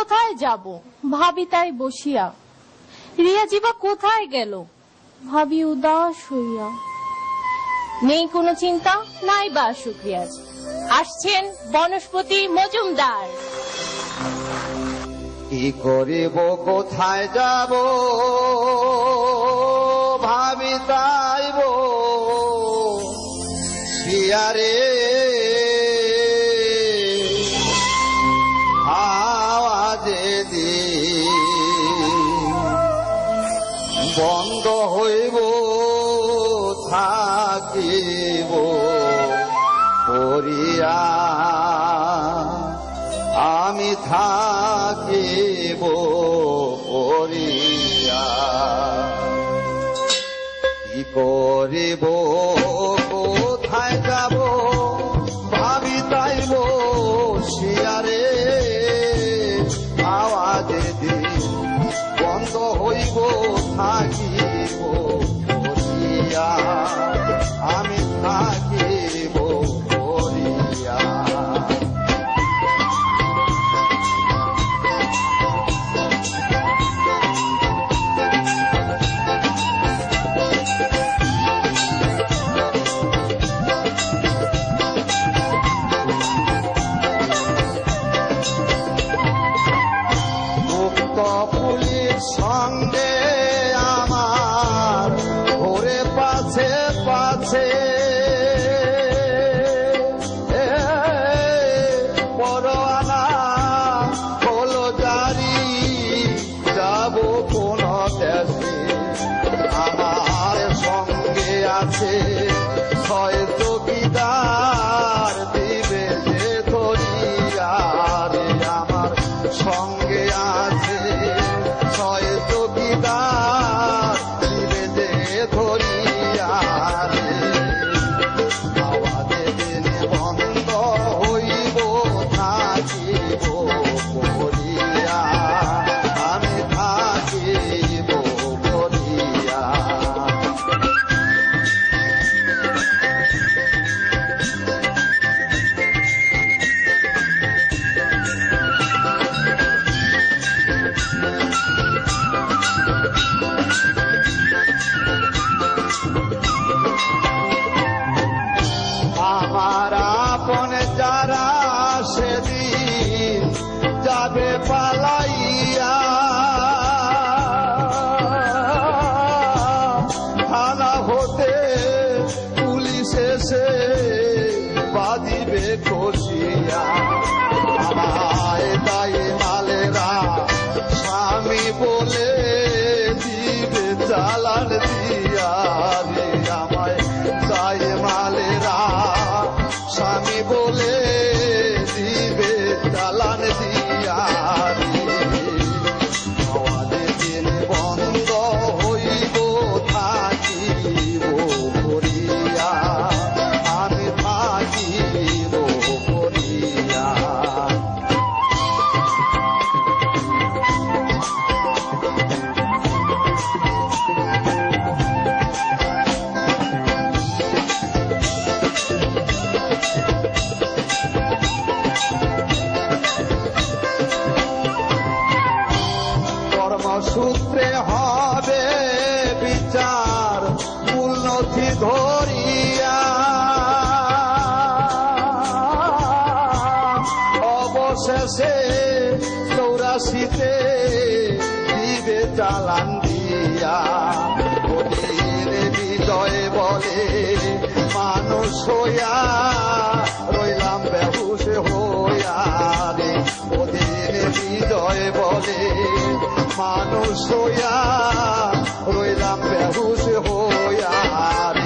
কোথায় যাব ভাবি তাই বসিয়া, রিয়াজি বা কোথায় গেল ভাবি উদাস হইয়া। নেই কোনো চিন্তা, নাই বা আসুক রিয়াজ। আসছেন বনস্পতি মজুমদার। কি করিব কোথায় যাব ভাবি তাই বসিয়ারে, আওয়াজে বন্ধ হইব থাকিব করিয়া, আমি থাকিব করিয়া। কি করিব কোথায় যাব ভাবি তাই বসিয়ারে, আওয়াজে বন্ধ হইব থাকিব করিয়া, আমি থাকিব করিয়া। সঙ্গে আমার ঘরে পাছে পাছে, পরোয়ানা হলো জারি যাব কোন দেশে। আমার সঙ্গে আছে ছয় চৌকিদার দিবে যে ধরিয়া রে, আমার সঙ্গে আছে ছয় চৌকিদার দিবে যে ধরিয়া রে, আওয়াজে দিন বন্ধ হইব থাকিব করিয়া, আমি থাকিব করিয়া। আমার আপন যারা সেদিন যাবে পালাইয়া, থানা হতে পুলিশ এসে বাঁধিবে কষিয়া, আমায় তাই মালেরা স্বামী বলে দিবে চালান দিয়া রে, আমায় তাই মালেরা স্বামী বলে দিবে চালান দিয়া রে, আওয়াজে দিন বন্ধ হইব থাকিব করিয়া, আমি থাকিব করিয়া। কর্মসূত্রে হবে বিচার উন্নতি ধরিয়া, অবশেষে 84তে দিবে চালান দিয়া, ওদের বিজয় বলে মানুষ হইয়া রইলাম বেহুশ হইয়া রে, ওদের বিজয় বলে মানুষ হইয়া রইলাম বেহুশ হইয়া রে।